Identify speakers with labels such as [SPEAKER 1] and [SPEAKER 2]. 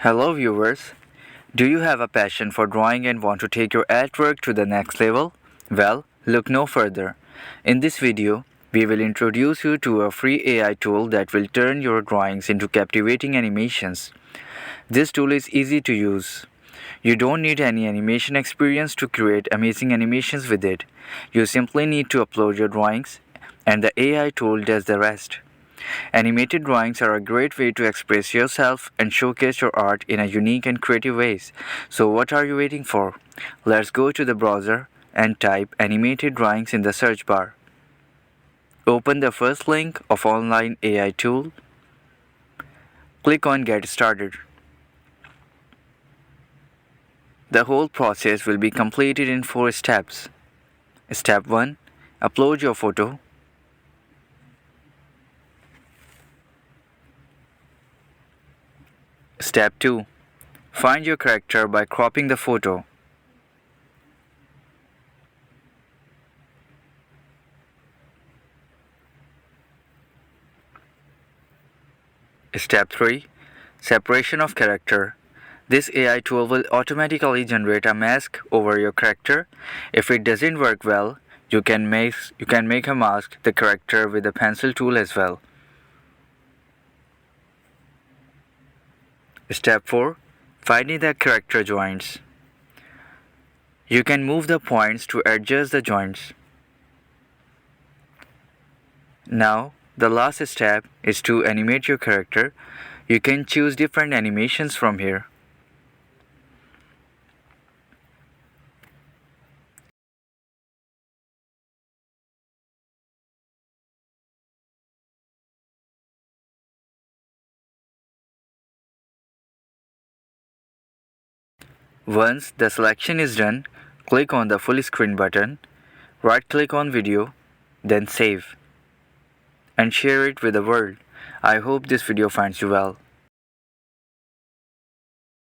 [SPEAKER 1] Hello viewers, do you have a passion for drawing and want to take your artwork to the next level? Well, look no further. In this video, we will introduce you to a free AI tool that will turn your drawings into captivating animations. This tool is easy to use. You don't need any animation experience to create amazing animations with it. You simply need to upload your drawings and the AI tool does the rest. Animated drawings are a great way to express yourself and showcase your art in a unique and creative ways. So what are you waiting for? Let's go to the browser and type animated drawings in the search bar. Open the first link of online AI tool. Click on Get Started. The whole process will be completed in 4 steps. Step 1. Upload your photo. Step 2. Find your character by cropping the photo. Step 3. Separation of character. This AI tool will automatically generate a mask over your character. If it doesn't work well, you can make a mask the character with the pencil tool as well. Step 4. Finding the character joints. You can move the points to adjust the joints. Now, the last step is to animate your character. You can choose different animations from here. Once the selection is done, click on the full screen button, right-click on video, then save, and share it with the world. I hope this video finds you well.